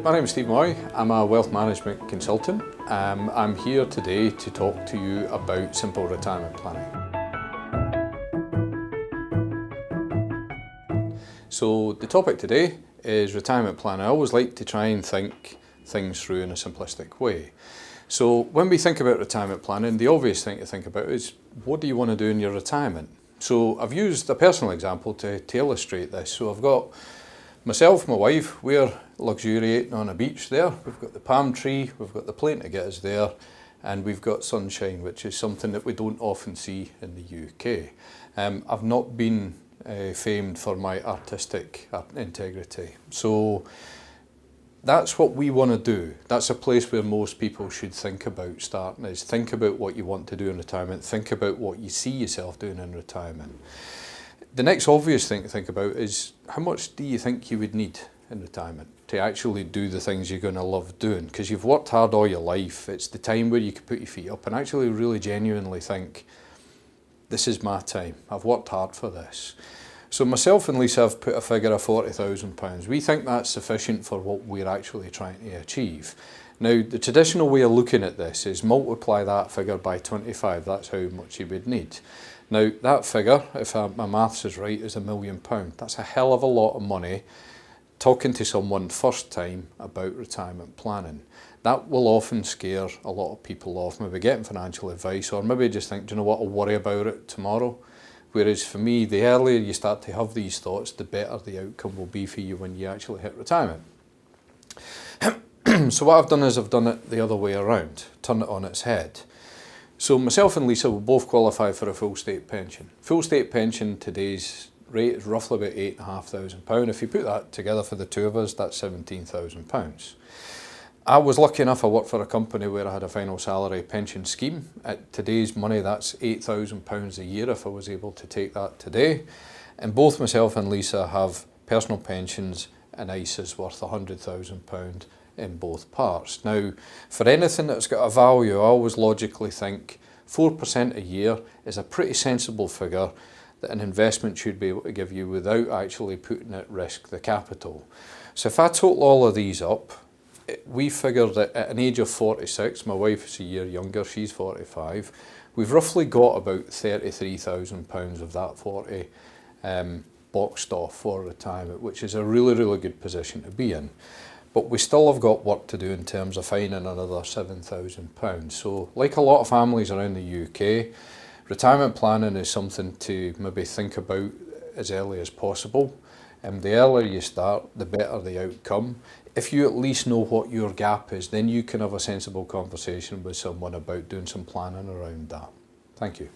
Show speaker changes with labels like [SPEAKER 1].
[SPEAKER 1] My name is Steve Moy. I'm a wealth management consultant. I'm here today to talk to you about simple retirement planning. So the topic today is retirement planning. I always like to try and think things through in a simplistic way. So when we think about retirement planning, the obvious thing to think about is what do you want to do in your retirement? So I've used a personal example to illustrate this. So I've got myself, my wife, we're luxuriating on a beach there. We've got the palm tree, we've got the plane to get us there, and we've got sunshine, which is something that we don't often see in the UK. I've not been famed for my artistic integrity. So that's what we want to do. That's a place where most people should think about starting, is think about what you want to do in retirement, think about what you see yourself doing in retirement. The next obvious thing to think about is how much do you think you would need in retirement to actually do the things you're going to love doing? Because you've worked hard all your life. It's the time where you can put your feet up and actually really genuinely think, this is my time. I've worked hard for this. So myself and Lisa have put a figure of £40,000. We think that's sufficient for what we're actually trying to achieve. Now, the traditional way of looking at this is multiply that figure by 25. That's how much you would need. Now, that figure, if my maths is right, is £1 million. That's a hell of a lot of money talking to someone first time about retirement planning. That will often scare a lot of people off, maybe getting financial advice, or maybe just think, do you know what, I'll worry about it tomorrow. Whereas for me, the earlier you start to have these thoughts, the better the outcome will be for you when you actually hit retirement. So what I've done is I've done it the other way around, turned it on its head. So myself and Lisa will both qualify for a full state pension. Full state pension today's rate is roughly about £8,500. If you put that together for the two of us, that's £17,000. I was lucky enough, I worked for a company where I had a final salary pension scheme. At today's money, that's £8,000 a year if I was able to take that today. And both myself and Lisa have personal pensions and ISAs worth £100,000 in both parts. Now, for anything that's got a value, I always logically think 4% a year is a pretty sensible figure that an investment should be able to give you without actually putting at risk the capital. So if I total all of these up, we figure that at an age of 46, my wife is a year younger, she's 45, we've roughly got about £33,000 of that 40 boxed off for retirement, which is a really, really good position to be in. But we still have got work to do in terms of finding another £7,000. So like a lot of families around the UK, retirement planning is something to maybe think about as early as possible. And the earlier you start, the better the outcome. If you at least know what your gap is, then you can have a sensible conversation with someone about doing some planning around that. Thank you.